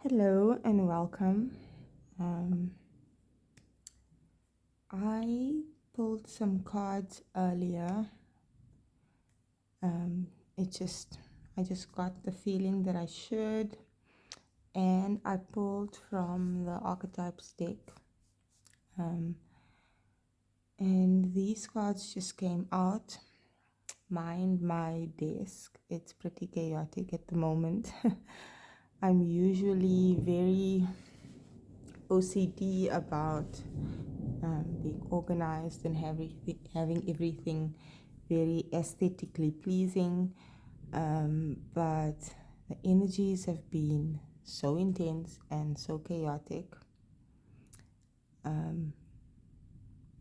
Hello and welcome. Um, I pulled some cards earlier. Um, it just, I just got the feeling that I should, and I pulled from the archetypes deck. Um, and these cards just came out. Mind my desk. It's pretty chaotic at the moment. I'm usually very OCD about being organized and having everything very aesthetically pleasing. But the energies have been so intense and so chaotic, um,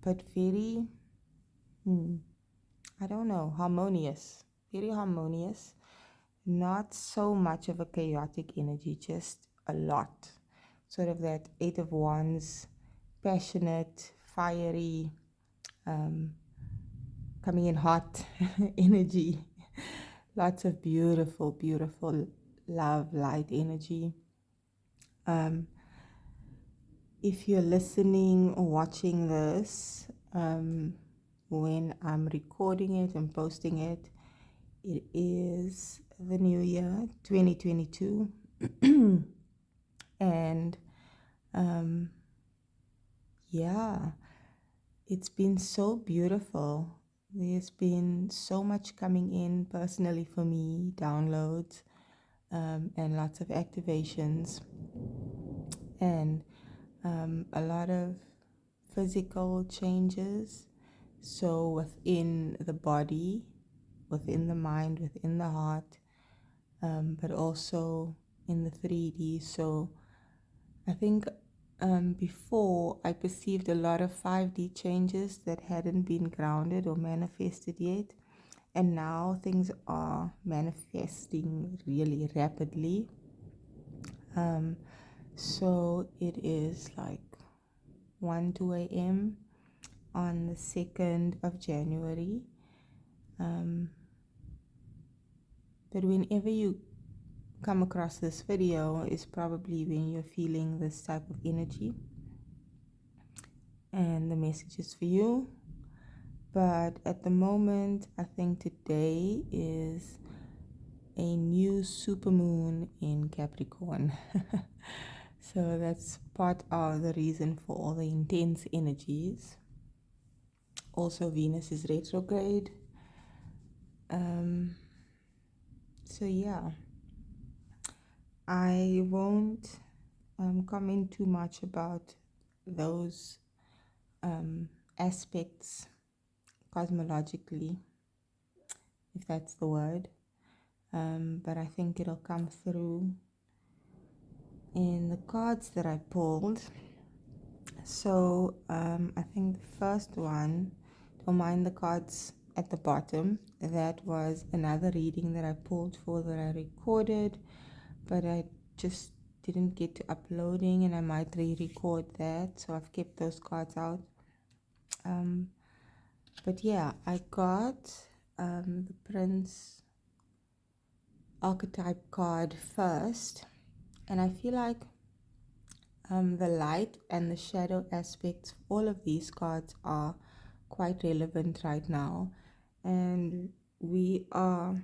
but very, I don't know, harmonious, very harmonious. Not so much of a chaotic energy, just a lot. Sort of that Eight of Wands, passionate, fiery, um, coming in hot energy. Lots of beautiful, beautiful love, light energy. If you're listening or watching this, when I'm recording it and posting it, it is the new year, 2022. And yeah, it's been so beautiful. There's been so much coming in personally for me, downloads, and lots of activations, and a lot of physical changes. So within the body, within the mind, within the heart, but also in the 3D. So I think before I perceived a lot of 5D changes that hadn't been grounded or manifested yet. And now things are manifesting really rapidly. So it is like 1, 2 a.m. on the 2nd of January. But whenever you come across this video is probably when you're feeling this type of energy. And the message is for you. But at the moment, I think today is a new supermoon in Capricorn. So that's part of the reason for all the intense energies. Also, Venus is retrograde. So yeah, I won't comment too much about those aspects cosmologically, if that's the word. But I think it'll come through in the cards that I pulled. So I think the first one, don't mind the cards at the bottom, that was another reading that I pulled for that I recorded, but I just didn't get to uploading, and I might re-record that, so I've kept those cards out. But yeah, I got the Prince archetype card first, and I feel like the light and the shadow aspects of all of these cards are quite relevant right now, and we are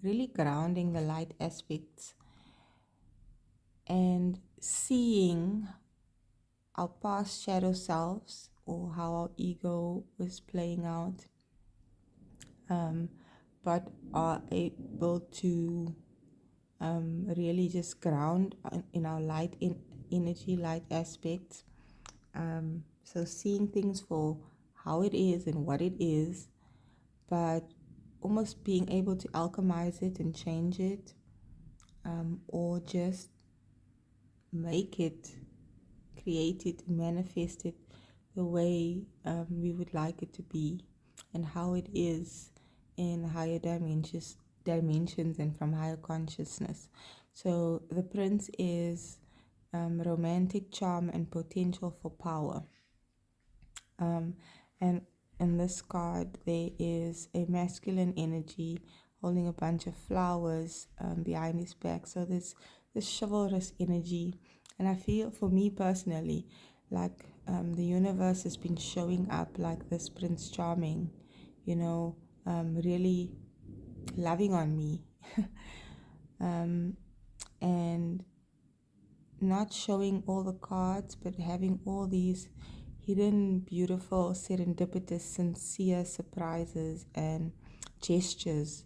really grounding the light aspects and seeing our past shadow selves or how our ego was playing out, but are able to really just ground in our light energy, light aspects. So seeing things for how it is and what it is, but almost being able to alchemize it and change it, or just make it, create it, manifest it the way we would like it to be, and how it is in higher dimensions and from higher consciousness. So the Prince is romantic charm and potential for power. And in this card, there is a masculine energy holding a bunch of flowers behind his back. So there's this chivalrous energy. And I feel, for me personally, like the universe has been showing up like this Prince Charming, really loving on me. And not showing all the cards, but having all these hidden, beautiful, serendipitous, sincere surprises and gestures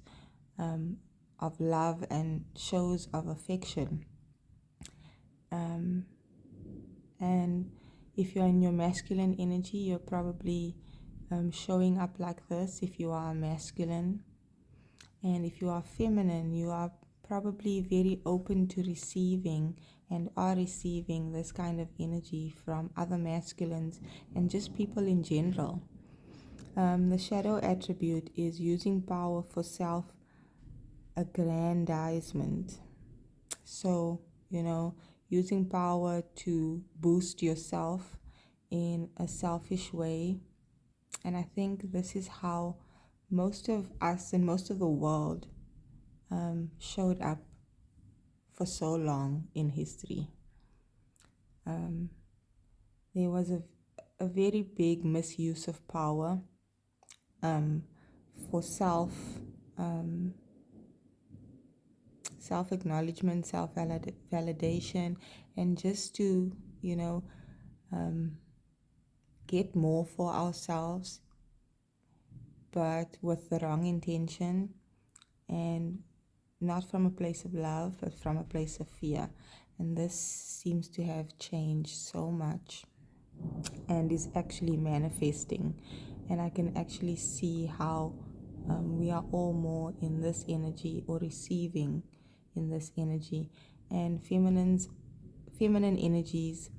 of love and shows of affection. And if you're in your masculine energy, you're probably showing up like this if you are masculine. And if you are feminine, you are probably very open to receiving and are receiving this kind of energy from other masculines and just people in general. The shadow attribute is using power for self-aggrandizement. So, using power to boost yourself in a selfish way. And I think this is how most of us and most of the world showed up for so long in history. There was a very big misuse of power for self-acknowledgement, self-validation, and just to, get more for ourselves, but with the wrong intention and not from a place of love, but from a place of fear. And this seems to have changed so much and is actually manifesting. And I can actually see how we are all more in this energy or receiving in this energy. And feminine energies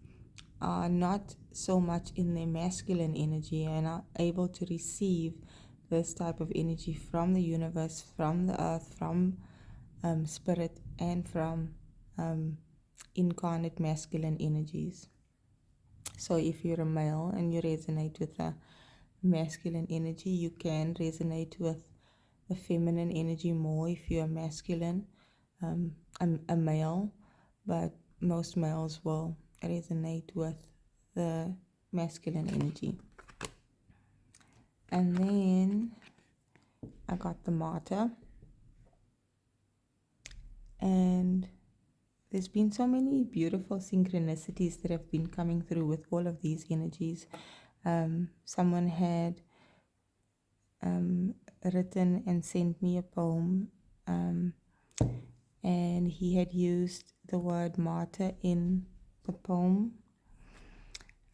are not so much in their masculine energy and are able to receive this type of energy from the universe, from the earth, from spirit, and from incarnate masculine energies. So if you're a male and you resonate with a masculine energy, you can resonate with the feminine energy more if you're masculine, a male, but most males will resonate with the masculine energy. And then I got the Martyr, and there's been so many beautiful synchronicities that have been coming through with all of these energies. Someone had written and sent me a poem, and he had used the word martyr in the poem,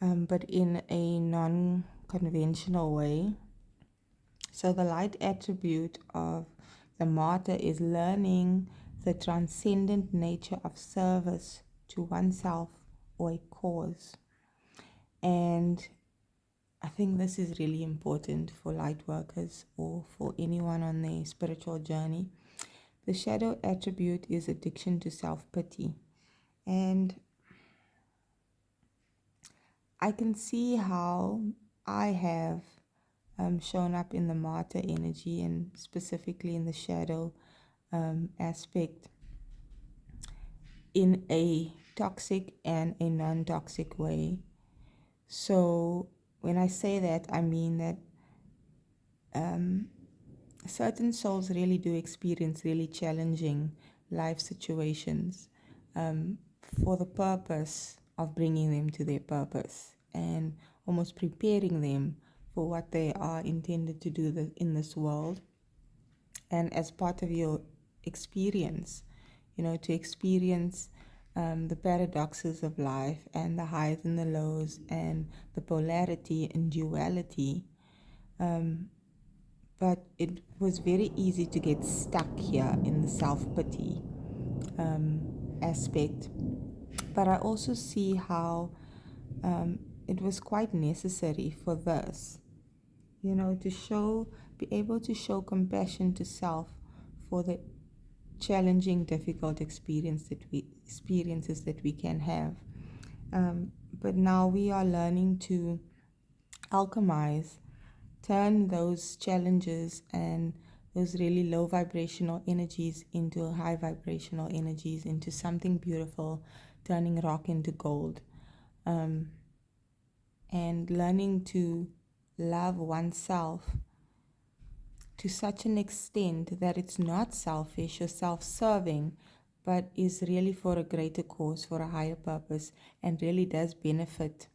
but in a non-conventional way. So the light attribute of the martyr is learning the transcendent nature of service to oneself or a cause. And I think this is really important for light workers or for anyone on their spiritual journey. The shadow attribute is addiction to self-pity. And I can see how I have shown up in the martyr energy and specifically in the shadow aspect in a toxic and a non-toxic way. So when I say that, I mean that certain souls really do experience really challenging life situations for the purpose of bringing them to their purpose and almost preparing them for what they are intended to do in this world. And as part of your experience, to experience the paradoxes of life and the highs and the lows and the polarity and duality. But it was very easy to get stuck here in the self-pity aspect. But I also see how it was quite necessary for this, to be able to show compassion to self for the challenging, difficult experiences that we can have. But now we are learning to alchemize, turn those challenges and those really low vibrational energies into high vibrational energies, into something beautiful, turning rock into gold. And learning to love oneself to such an extent that it's not selfish or self-serving, but is really for a greater cause, for a higher purpose, and really does benefit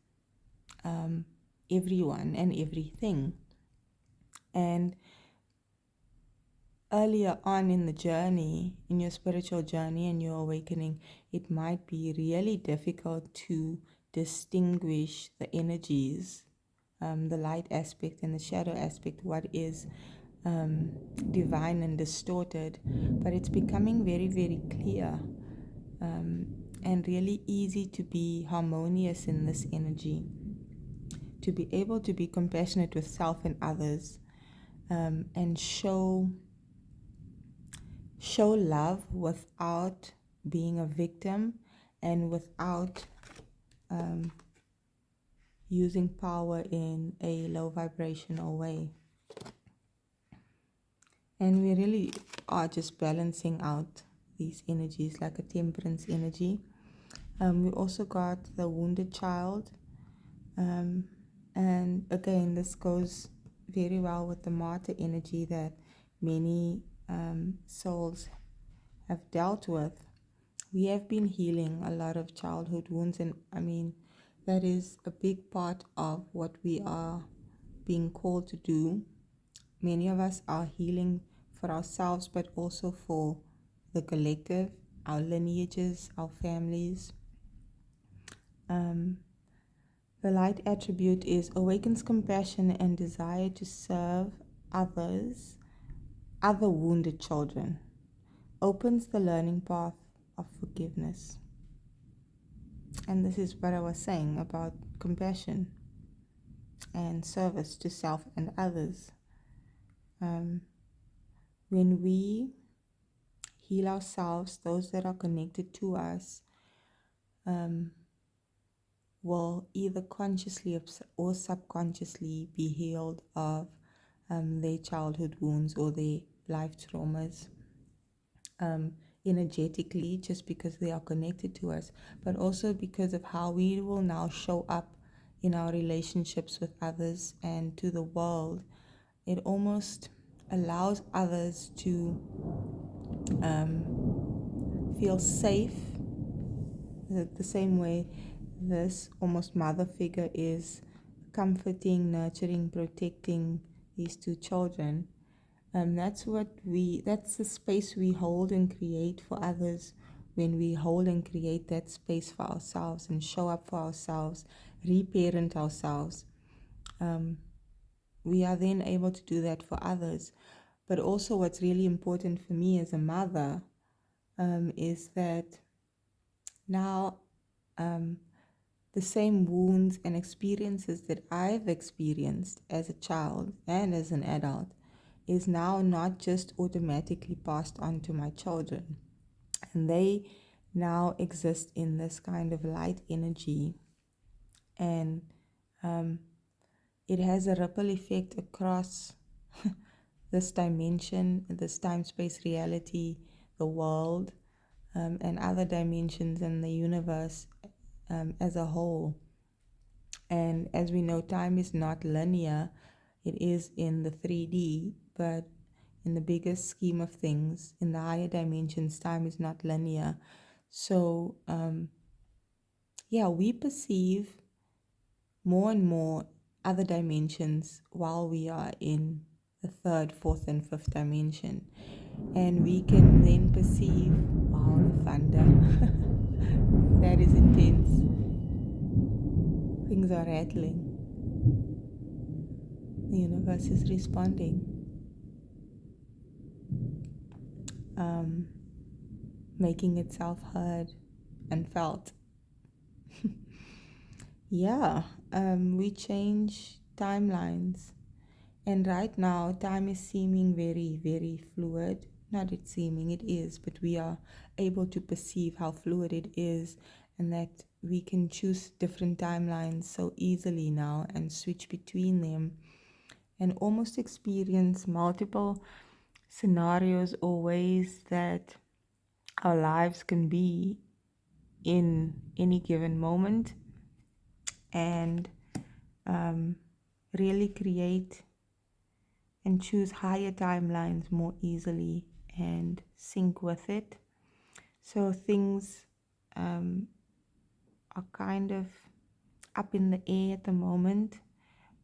everyone and everything. And earlier on in the journey, in your spiritual journey and your awakening, it might be really difficult to distinguish the energies, the light aspect and the shadow aspect, what is divine and distorted, but it's becoming very, very clear, and really easy to be harmonious in this energy, to be able to be compassionate with self and others, and show love without being a victim and without using power in a low vibrational way. And we really are just balancing out these energies like a temperance energy. We also got the wounded child. And again, this goes very well with the martyr energy that many souls have dealt with. We have been healing a lot of childhood wounds, and that is a big part of what we are being called to do. Many of us are healing for ourselves, but also for the collective, our lineages, our families. The light attribute is awakens compassion and desire to serve others, other wounded children, opens the learning path of forgiveness. And this is what I was saying about compassion and service to self and others. When we heal ourselves, those that are connected to us will either consciously or subconsciously be healed of their childhood wounds or their life traumas, energetically, just because they are connected to us, but also because of how we will now show up in our relationships with others and to the world. It almost allows others to feel safe, the same way this almost mother figure is comforting, nurturing, protecting these two children. That's the space we hold and create for others. When we hold and create that space for ourselves and show up for ourselves, reparent ourselves, we are then able to do that for others. But also what's really important for me as a mother is that now the same wounds and experiences that I've experienced as a child and as an adult is now not just automatically passed on to my children. And they now exist in this kind of light energy. And it has a ripple effect across this dimension, this time-space reality, the world, and other dimensions in the universe as a whole. And as we know, time is not linear. It is in the 3D, but in the biggest scheme of things, in the higher dimensions, time is not linear. So, we perceive more and more other dimensions while we are in the third, fourth, and fifth dimension. And we can then perceive, wow, the thunder. That is intense. Things are rattling. The universe is responding. Making itself heard and felt. We change timelines. And right now, time is seeming very, very fluid. Not it seeming, it is, but we are able to perceive how fluid it is, and that we can choose different timelines so easily now and switch between them and almost experience multiple scenarios or ways that our lives can be in any given moment, and really create and choose higher timelines more easily and sync with it. So things are kind of up in the air at the moment,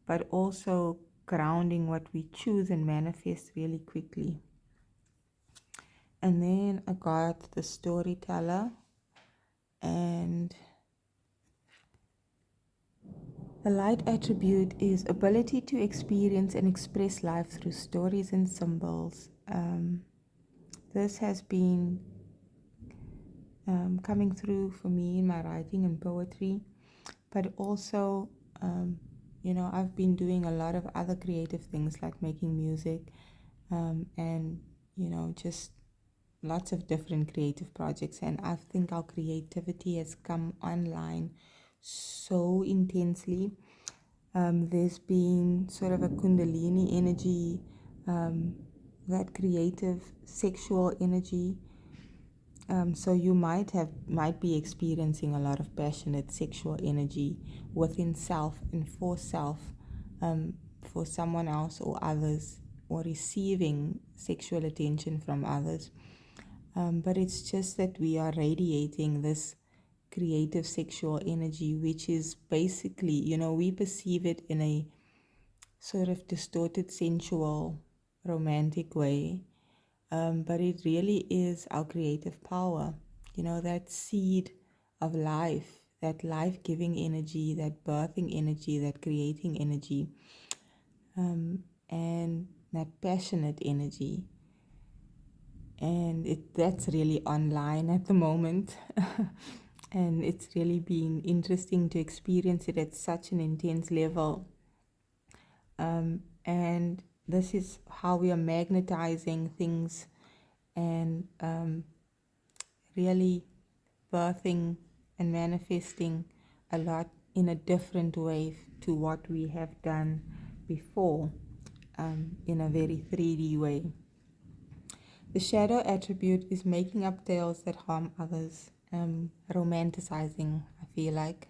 but also grounding what we choose and manifest really quickly. And then I got the Storyteller, and the light attribute is ability to experience and express life through stories and symbols. This has been coming through for me in my writing and poetry, but also, I've been doing a lot of other creative things like making music, and, just lots of different creative projects. And I think our creativity has come online so intensely. There's been sort of a Kundalini energy, that creative sexual energy. So you might be experiencing a lot of passionate sexual energy within self and for someone else or others, or receiving sexual attention from others. But it's just that we are radiating this creative sexual energy, which is basically, we perceive it in a sort of distorted, sensual, romantic way. But it really is our creative power, that seed of life, that life giving energy, that birthing energy, that creating energy, and that passionate energy. And that's really online at the moment. And it's really been interesting to experience it at such an intense level. And this is how we are magnetizing things and really birthing and manifesting a lot in a different way to what we have done before, in a very 3D way. The shadow attribute is making up tales that harm others, romanticizing, I feel like.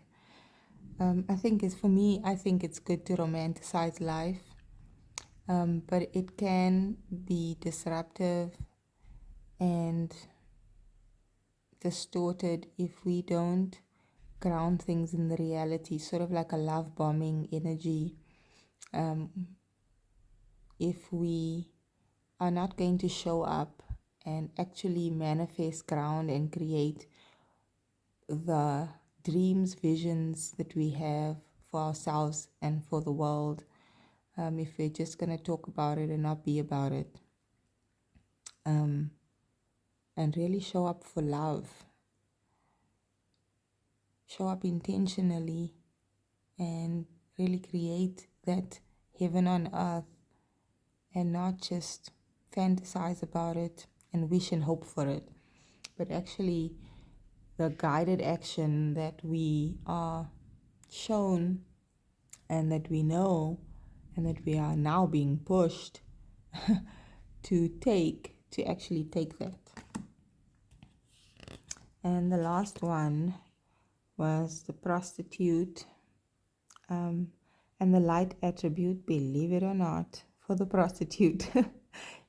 I think it's good to romanticize life, but it can be disruptive and distorted if we don't ground things in the reality, sort of like a love bombing energy. If we are not going to show up and actually manifest, ground, and create the dreams, visions that we have for ourselves and for the world, if we're just going to talk about it and not be about it, and really show up for love, show up intentionally, and really create that heaven on earth, and not just fantasize about it and wish and hope for it, but actually the guided action that we are shown and that we know and that we are now being pushed to actually take that. And the last one was the Prostitute, and the light attribute, believe it or not, for the Prostitute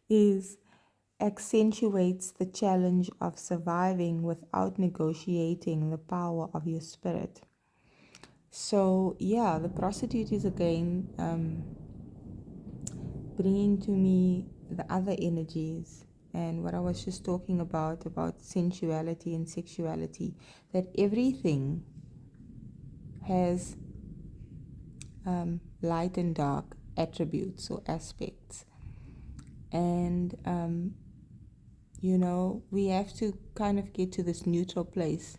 is accentuates the challenge of surviving without negotiating the power of your spirit. So yeah, the Prostitute is again bringing to me the other energies and what I was just talking about sensuality and sexuality, that everything has light and dark attributes or aspects. And we have to kind of get to this neutral place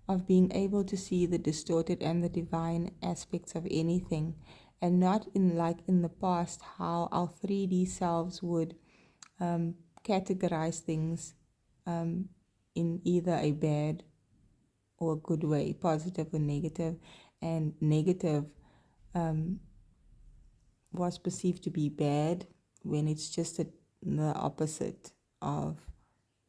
of being able to see the distorted and the divine aspects of anything, and not in the past how our 3D selves would categorize things in either a bad or a good way, positive or negative, and negative was perceived to be bad when it's just the opposite of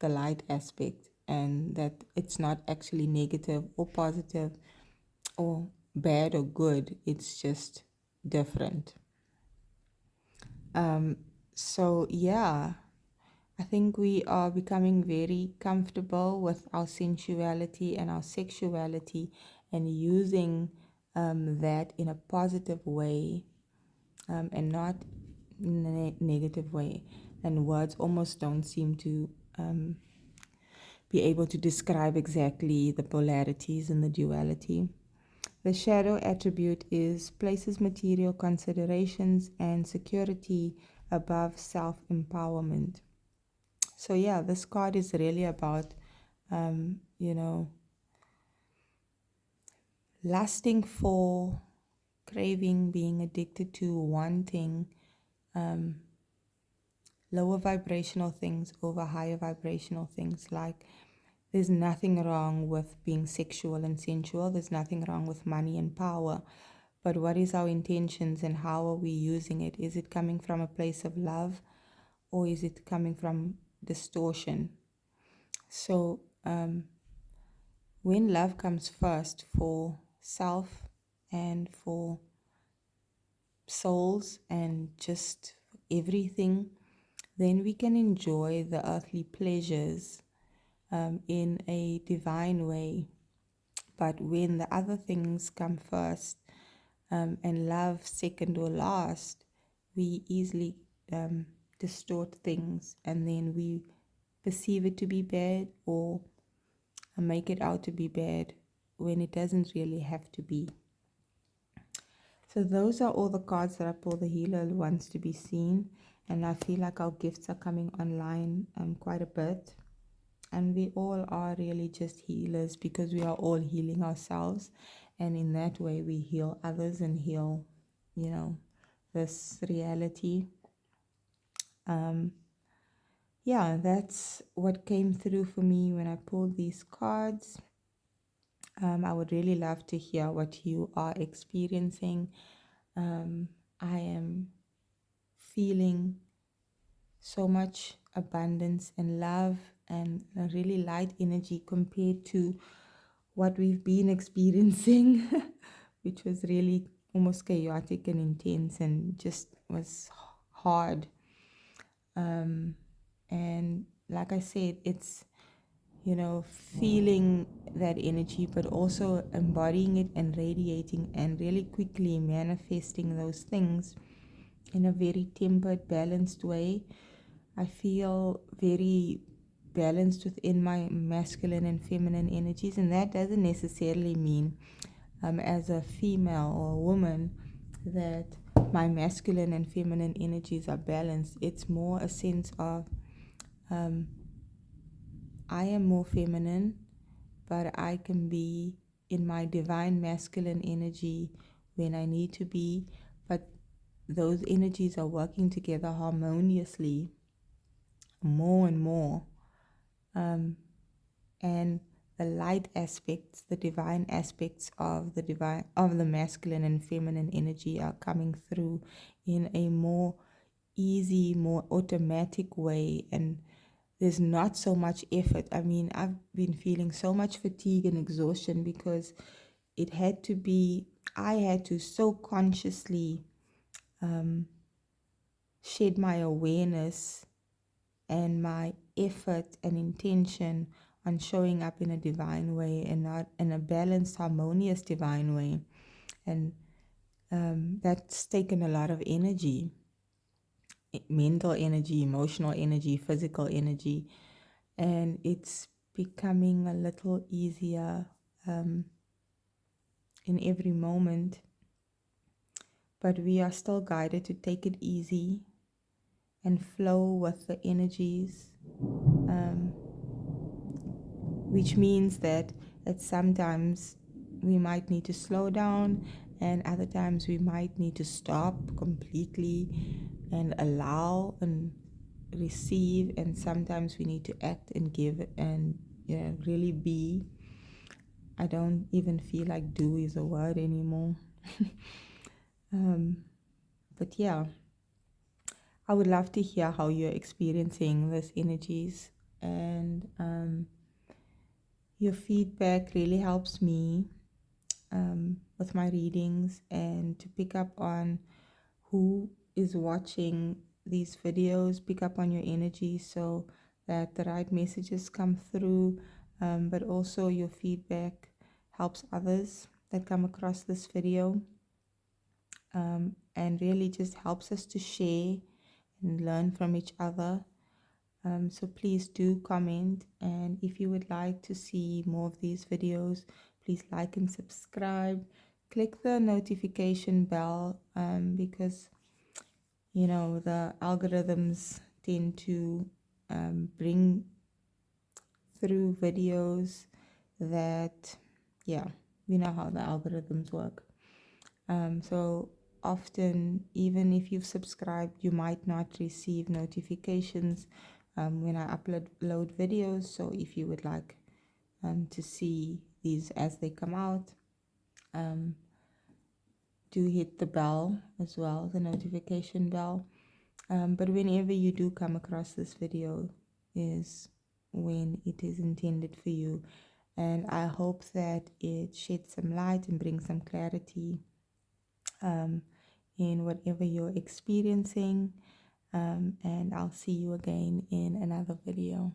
the light aspect, and that it's not actually negative or positive or bad or good, it's just different. So yeah, I think we are becoming very comfortable with our sensuality and our sexuality, and using that in a positive way, and not in a negative way. And words almost don't seem to be able to describe exactly the polarities and the duality. The shadow attribute is places material considerations and security above self-empowerment. So yeah, this card is really about, you know, lusting for, craving, being addicted to, wanting lower vibrational things over higher vibrational things. Like, there's nothing wrong with being sexual and sensual. There's nothing wrong with money and power. But what is our intentions and how are we using it? Is it coming from a place of love, or is it coming from distortion? So when love comes first for self and for souls and just everything, then we can enjoy the earthly pleasures in a divine way. But when the other things come first, and love second or last, we easily distort things, and then we perceive it to be bad, or make it out to be bad when it doesn't really have to be. So those are all the cards that I pull. The healer wants to be seen, and I feel like our gifts are coming online quite a bit. And we all are really just healers, because we are all healing ourselves, and in that way we heal others and heal, this reality. Yeah, that's what came through for me when I pulled these cards. I would really love to hear what you are experiencing. I am feeling so much abundance and love and a really light energy compared to what we've been experiencing, which was really almost chaotic and intense and just was hard. And like I said, it's, feeling that energy, but also embodying it and radiating and really quickly manifesting those things in a very tempered, balanced way. I feel very balanced within my masculine and feminine energies, and that doesn't necessarily mean, as a female or a woman, that my masculine and feminine energies are balanced. It's more a sense of I am more feminine, but I can be in my divine masculine energy when I need to be, but those energies are working together harmoniously more and more. And the light aspects, the divine aspects of the masculine and feminine energy are coming through in a more easy, more automatic way, and there's not so much effort. I mean, I've been feeling so much fatigue and exhaustion because I had to so consciously shed my awareness and my effort and intention on showing up in a divine way and not in a balanced, harmonious divine way. And that's taken a lot of energy, mental energy, emotional energy, physical energy, and it's becoming a little easier in every moment. But we are still guided to take it easy and flow with the energies, which means that sometimes we might need to slow down, and other times we might need to stop completely and allow and receive, and sometimes we need to act and give and really be. I don't even feel like do is a word anymore. But yeah, I would love to hear how you're experiencing these energies, and your feedback really helps me with my readings, and to pick up on who is watching these videos, pick up on your energy so that the right messages come through, but also your feedback helps others that come across this video, and really just helps us to share and learn from each other. So please do comment, and if you would like to see more of these videos, please like and subscribe. Click the notification bell, because the algorithms tend to bring through videos that, yeah, we know how the algorithms work. So often, even if you've subscribed, you might not receive notifications when I upload videos. So if you would like to see these as they come out, do hit the bell as well, the notification bell. But whenever you do come across this video is when it is intended for you. And I hope that it sheds some light and brings some clarity in whatever you're experiencing. And I'll see you again in another video.